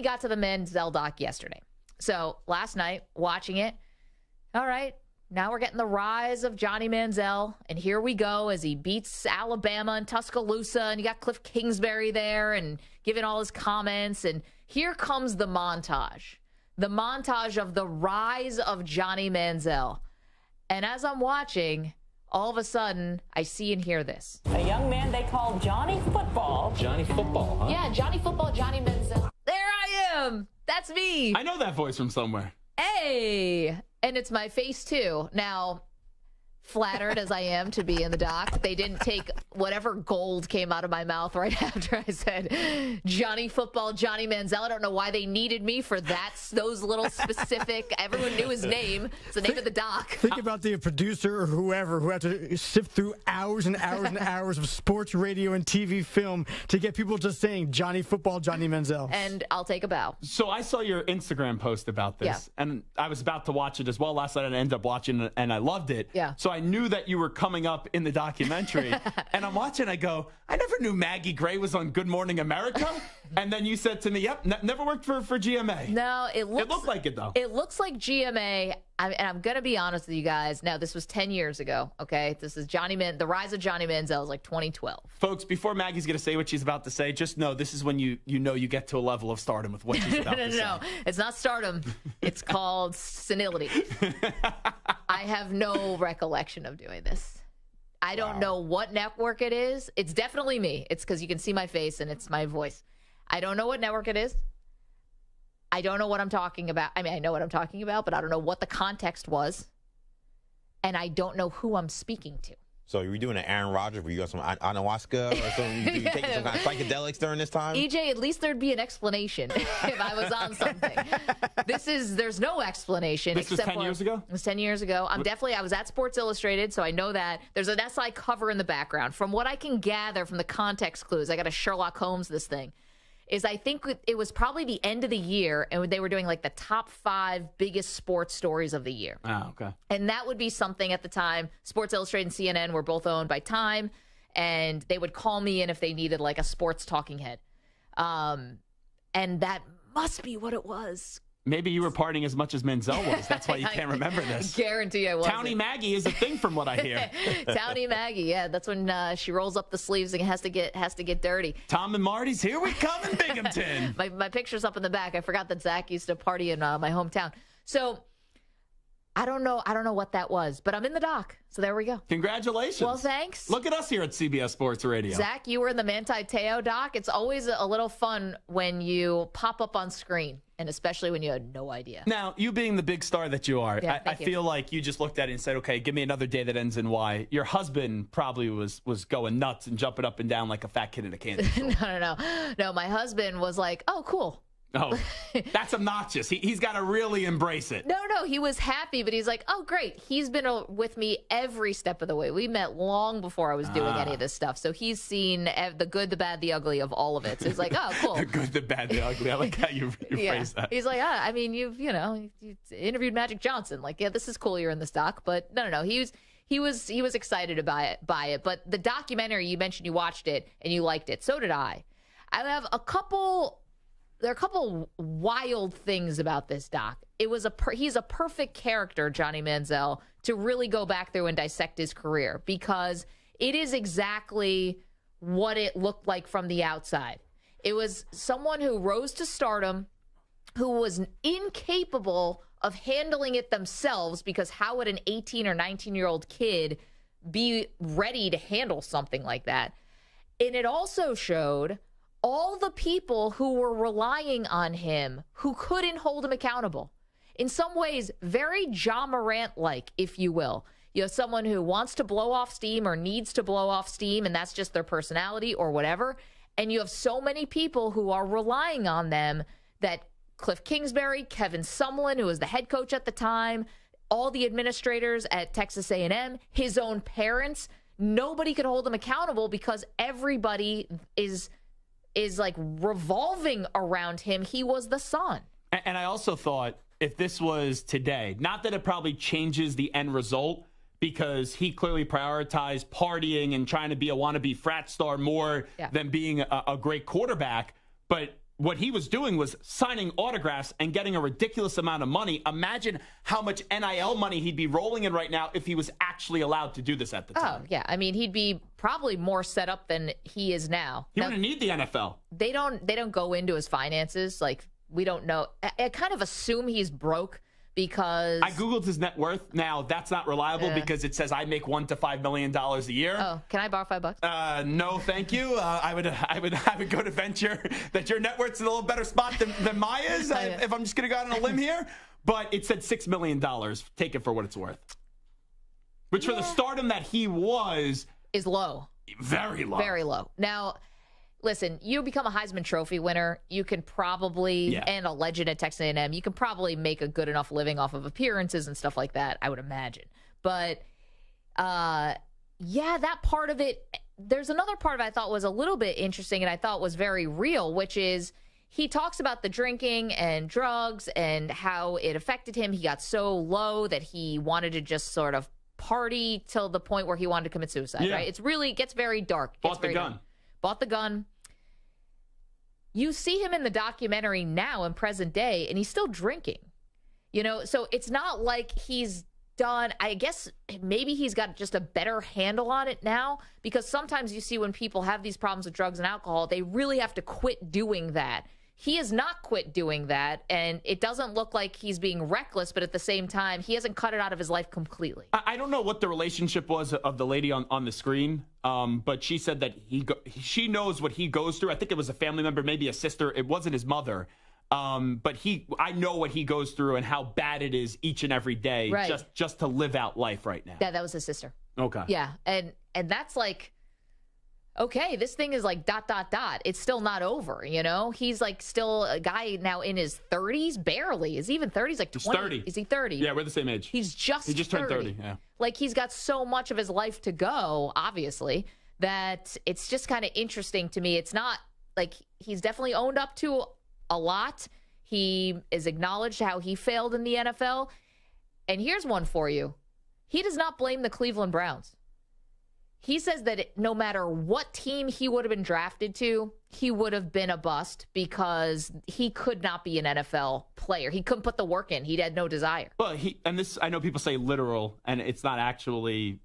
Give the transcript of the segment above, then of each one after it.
finally got to the Manziel doc yesterday. So last night, watching it, all right, now we're getting the rise of Johnny Manziel, and here we go as he beats Alabama and Tuscaloosa, and you got Cliff Kingsbury there and giving all his comments, and here comes the montage of the rise of Johnny Manziel. And as I'm watching, all of a sudden, I see and hear this. A young man they call Johnny Football. Johnny Football, huh? Yeah, Johnny Football, Johnny Manziel. There I am. That's me. I know that voice from somewhere. Hey. And it's my face, too. Now, flattered as I am to be in the doc, they didn't take whatever gold came out of my mouth right after I said Johnny Football, Johnny Manziel. I don't know why they needed me for those little specific. Everyone knew his name. It's the name of the doc. Think about the producer or whoever who had to sift through hours and hours and hours of sports, radio, and TV film to get people just saying Johnny Football, Johnny Manziel. And I'll take a bow. So I saw your Instagram post about this, and I was about to watch it as well last night, and I ended up watching it, and I loved it. Yeah. So I knew that you were coming up in the documentary, and I'm watching, I go, I never knew Maggie Gray was on Good Morning America. And then you said to me, yep, never worked for GMA. No, it looked like it, though. It looks like GMA, and I'm going to be honest with you guys. Now, this was 10 years ago, okay? This is the rise of Johnny Manziel is like 2012. Folks, before Maggie's going to say what she's about to say, just know this is when you know you get to a level of stardom with what she's about to say. No, it's not stardom. It's called senility. I have no recollection of doing this. I don't know what network it is. It's definitely me. It's because you can see my face and it's my voice. I don't know what network it is. I don't know what I'm talking about. I mean, I know what I'm talking about, but I don't know what the context was. And I don't know who I'm speaking to. So you were doing an Aaron Rodgers where you got some ayahuasca or something? You taking some kind of psychedelics during this time? EJ, at least there'd be an explanation if I was on something. There's no explanation. This was 10 years ago? It was 10 years ago. I was at Sports Illustrated, so I know that. There's an SI cover in the background. From what I can gather from the context clues, I got to Sherlock Holmes this thing. I think it was probably the end of the year, and they were doing like the top 5 biggest sports stories of the year. Oh, okay. And that would be something at the time. Sports Illustrated and CNN were both owned by Time, and they would call me in if they needed like a sports talking head. And that must be what it was. Maybe you were partying as much as Manziel was. That's why you can't remember this. I guarantee I wasn't. Townie Maggie is a thing from what I hear. Townie Maggie, yeah. That's when she rolls up the sleeves and has to get dirty. Tom and Marty's Here We Come in Binghamton. my picture's up in the back. I forgot that Zach used to party in my hometown. So I don't know what that was, but I'm in the doc. So there we go. Congratulations. Well, thanks. Look at us here at CBS Sports Radio. Zach, you were in the Manti Te'o doc. It's always a little fun when you pop up on screen, and especially when you had no idea. Now, you being the big star that you are, Yeah, I thank you. feel like you just looked at it and said, okay, give me another day that ends in Y. Your husband probably was going nuts and jumping up and down like a fat kid in a candy store. No, my husband was like, oh, cool. Oh, that's obnoxious. He's got to really embrace it. No, he was happy, but he's like, oh, great. He's been with me every step of the way. We met long before I was doing any of this stuff. So he's seen the good, the bad, the ugly of all of it. So he's like, oh, cool. The good, the bad, the ugly. I like how you phrase that. He's like, I mean, you interviewed Magic Johnson. Like, yeah, this is cool. You're in this doc. But no. He was excited by it. But the documentary, you mentioned you watched it and you liked it. So did I. I have there are a couple wild things about this doc. He's a perfect character, Johnny Manziel, to really go back through and dissect his career, because it is exactly what it looked like from the outside. It was someone who rose to stardom, who was incapable of handling it themselves, because how would an 18 or 19-year-old kid be ready to handle something like that? And it also showed all the people who were relying on him who couldn't hold him accountable. In some ways, very Ja Morant-like, if you will. You have someone who wants to blow off steam or needs to blow off steam, and that's just their personality or whatever. And you have so many people who are relying on them, that Cliff Kingsbury, Kevin Sumlin, who was the head coach at the time, all the administrators at Texas A&M, his own parents, nobody could hold him accountable because everybody is like revolving around him. He was the sun. And I also thought, if this was today, not that it probably changes the end result, because he clearly prioritized partying and trying to be a wannabe frat star more than being a great quarterback. But what he was doing was signing autographs and getting a ridiculous amount of money. Imagine how much NIL money he'd be rolling in right now if he was actually allowed to do this at the time. Oh, yeah. I mean, he'd be probably more set up than he is now. He wouldn't need the NFL. They don't go into his finances. Like, we don't know. I kind of assume he's broke because I Googled his net worth. Now, that's not reliable because it says I make $1 to $5 million a year. Oh, can I borrow $5? No, thank you. I would go to venture that your net worth's in a little better spot than mine is, if I'm just going to go out on a limb here. But it said $6 million. Take it for what it's worth. Which for the stardom that he was is low. Very low. Very low. Now, listen, you become a Heisman Trophy winner, you can probably, and a legend at Texas A&M, you can probably make a good enough living off of appearances and stuff like that, I would imagine. But, that part of it, there's another part of it I thought was a little bit interesting and I thought was very real, which is he talks about the drinking and drugs and how it affected him. He got so low that he wanted to just sort of party till the point where he wanted to commit suicide, right? It gets very dark. Bought the gun. Bought the gun. You see him in the documentary now in present day, and he's still drinking. So it's not like he's done. I guess maybe he's got just a better handle on it now, because sometimes you see when people have these problems with drugs and alcohol, they really have to quit doing that. He has not quit doing that, and it doesn't look like he's being reckless, but at the same time, he hasn't cut it out of his life completely. I don't know what the relationship was of the lady on the screen, but she said that she knows what he goes through. I think it was a family member, maybe a sister. It wasn't his mother. But I know what he goes through and how bad it is each and every day just to live out life right now. Yeah, that was his sister. Okay. Yeah, and that's like, okay, this thing is like ... It's still not over, He's like still a guy now in his 30s, barely. Is he even 30? He's like 20. He's 30. Is he 30? Yeah, we're the same age. He just turned 30, yeah. Like, he's got so much of his life to go, obviously, that it's just kind of interesting to me. It's not like he's definitely owned up to a lot. He is acknowledged how he failed in the NFL. And here's one for you. He does not blame the Cleveland Browns. He says that no matter what team he would have been drafted to, he would have been a bust because he could not be an NFL player. He couldn't put the work in. He had no desire. Well, I know people say literal, and it's not actually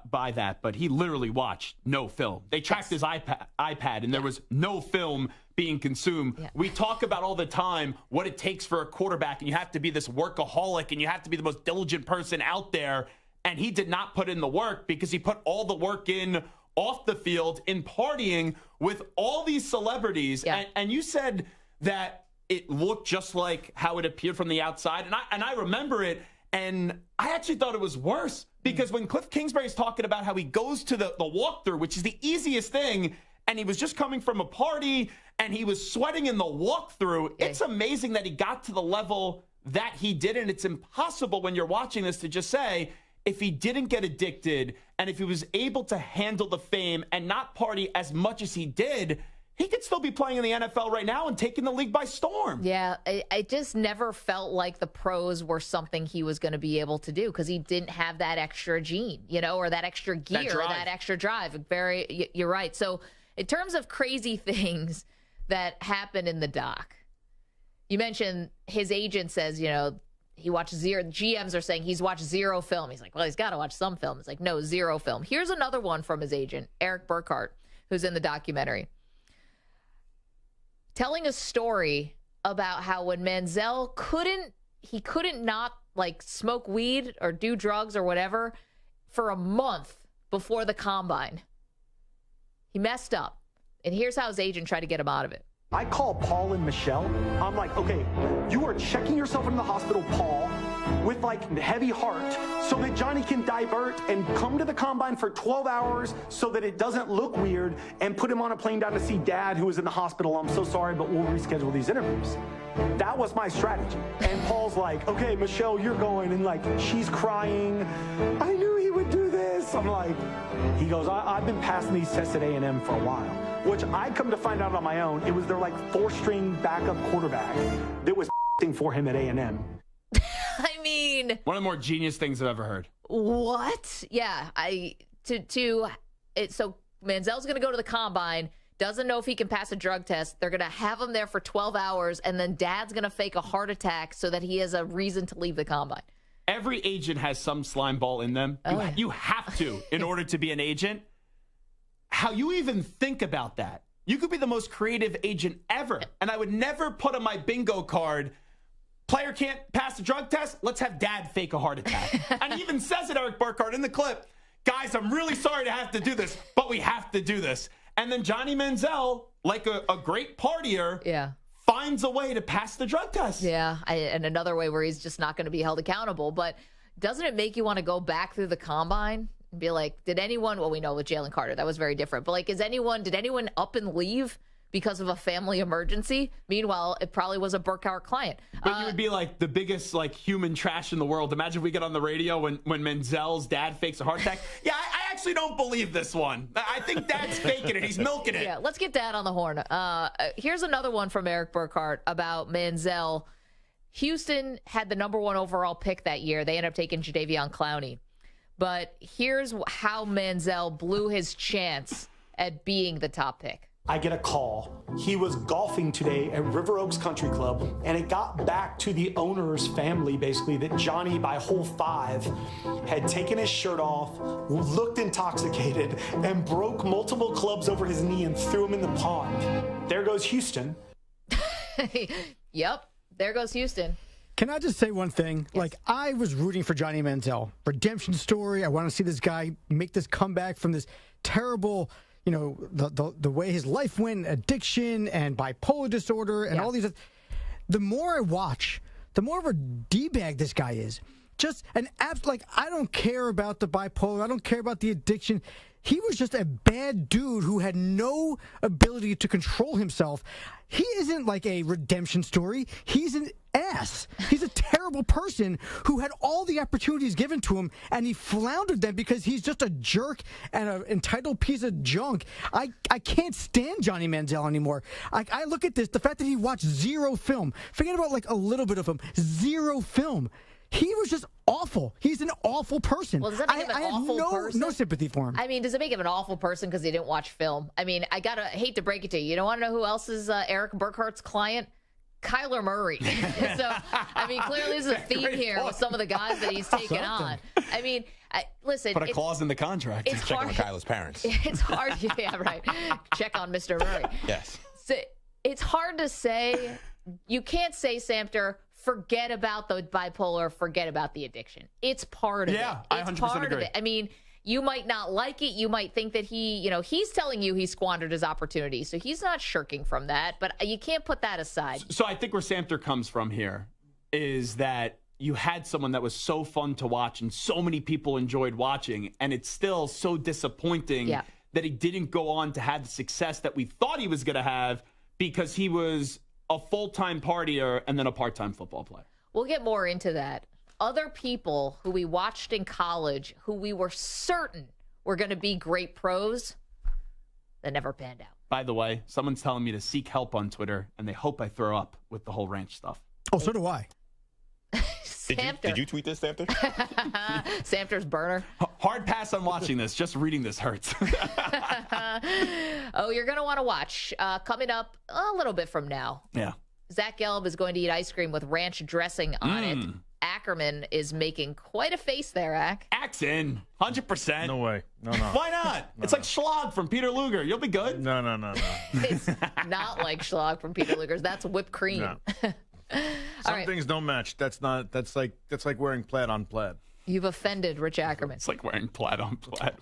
by that, but he literally watched no film. They tracked his iPad, and there was no film being consumed. Yeah. We talk about all the time what it takes for a quarterback, and you have to be this workaholic, and you have to be the most diligent person out there. And he did not put in the work because he put all the work in off the field in partying with all these celebrities. Yeah. And you said that it looked just like how it appeared from the outside. And I remember it. And I actually thought it was worse because when Cliff Kingsbury's talking about how he goes to the walkthrough, which is the easiest thing, and he was just coming from a party and he was sweating in the walkthrough, it's amazing that he got to the level that he did. And it's impossible when you're watching this to just say, if he didn't get addicted and if he was able to handle the fame and not party as much as he did, he could still be playing in the NFL right now and taking the league by storm. Yeah, I just never felt like the pros were something he was going to be able to do because he didn't have that extra gene, or that extra gear, that extra drive. You're right. So in terms of crazy things that happened in the doc, you mentioned his agent says, he watched zero. GMs are saying he's watched zero film. He's like, well, he's got to watch some film. It's like, no, zero film. Here's another one from his agent, Eric Burkhart, who's in the documentary, telling a story about how when Manziel couldn't not like smoke weed or do drugs or whatever for a month before the combine. He messed up. And here's how his agent tried to get him out of it. I call Paul and Michelle. I'm like, okay, you are checking yourself into the hospital, Paul, with like heavy heart so that Johnny can divert and come to the combine for 12 hours so that it doesn't look weird and put him on a plane down to see Dad who is in the hospital. I'm so sorry, but we'll reschedule these interviews. That was my strategy. And Paul's like, okay, Michelle, you're going. And like, she's crying. I knew he would do this. I'm like, he goes, I've been passing these tests at A&M for a while, which I come to find out on my own. It was their like 4-string backup quarterback that was for him at A&M. I mean, one of the more genius things I've ever heard. What? Yeah, so Manziel's going to go to the combine. doesn't know if he can pass a drug test. They're going to have him there for 12 hours, and then dad's going to fake a heart attack so that he has a reason to leave the combine. Every agent has some slime ball in them. You have to in order to be an agent. How you even think about that? You could be the most creative agent ever, and I would never put on my bingo card, player can't pass the drug test, let's have dad fake a heart attack. And he even says it, Eric Burkhardt, in the clip, guys, I'm really sorry to have to do this, but we have to do this. And then Johnny Manziel, like a great partier, finds a way to pass the drug test. Yeah, and another way where he's just not going to be held accountable. But doesn't it make you want to go back through the combine and be like, did anyone, well, we know with Jalen Carter, that was very different. But like, did anyone up and leave because of a family emergency? Meanwhile, it probably was a Burkhardt client. But you would be like the biggest like human trash in the world. Imagine if we get on the radio when Manziel's dad fakes a heart attack. Yeah, I actually don't believe this one. I think dad's faking it. He's milking it. Yeah, let's get dad on the horn. Here's another one from Eric Burkhardt about Manziel. Houston had the #1 overall pick that year. They ended up taking Jadeveon Clowney. But here's how Manziel blew his chance at being the top pick. I get a call. He was golfing today at River Oaks Country Club, and it got back to the owner's family, basically, that Johnny, by hole 5, had taken his shirt off, looked intoxicated, and broke multiple clubs over his knee and threw him in the pond. There goes Houston. Yep, there goes Houston. Can I just say one thing? Yes. Like, I was rooting for Johnny Manziel. Redemption story. I want to see this guy make this comeback from this terrible, you know, the way his life went, addiction and bipolar disorder and all these. The more I watch, the more of a D-bag this guy is. Just an like, I don't care about the bipolar. I don't care about the addiction. He was just a bad dude who had no ability to control himself. He isn't like a redemption story. He's an ass. He's a terrible person who had all the opportunities given to him, and he floundered them because he's just a jerk and an entitled piece of junk. I can't stand Johnny Manziel anymore. I look at this, the fact that he watched zero film. Forget about like a little bit of him. Zero film. He was just awful. He's an awful person. Well, does that make him an awful person? No sympathy for him. I mean, does it make him an awful person because he didn't watch film? I mean, I hate to break it to you. You don't want to know who else is Eric Burkhardt's client? Kyler Murray. So, I mean, clearly there's a theme here with some of the guys that he's taken on. I mean, listen. Put a clause in the contract. It's Check hard. on Kyler's parents. It's hard. Yeah, right. Check on Mr. Murray. Yes. So, it's hard to say. You can't say, Samter, forget about the bipolar, forget about the addiction. It's part of it. Yeah, I 100% agree. I mean, you might not like it. You might think that he's telling you he squandered his opportunity. So he's not shirking from that, but you can't put that aside. So I think where Samter comes from here is that you had someone that was so fun to watch and so many people enjoyed watching, and it's still so disappointing that he didn't go on to have the success that we thought he was going to have because he was a full-time partier and then a part-time football player. We'll get more into that. Other people who we watched in college who we were certain were going to be great pros that never panned out. By the way, someone's telling me to seek help on Twitter, and they hope I throw up with the whole ranch stuff. Oh, so do I. Did you tweet this, Samter? Samter's burner. Hard pass on watching this. Just reading this hurts. Oh, you're going to want to watch. Coming up a little bit from now. Yeah. Zach Gelb is going to eat ice cream with ranch dressing on it. Ackerman is making quite a face there, Ack. Ack's in. 100%. No way. No. Why not? It's like Schlag from Peter Luger. You'll be good. No. It's not like Schlag from Peter Luger's. That's whipped cream. No. Some things don't match. That's like wearing plaid on plaid. You've offended Rich Ackerman. It's like wearing plaid on plaid.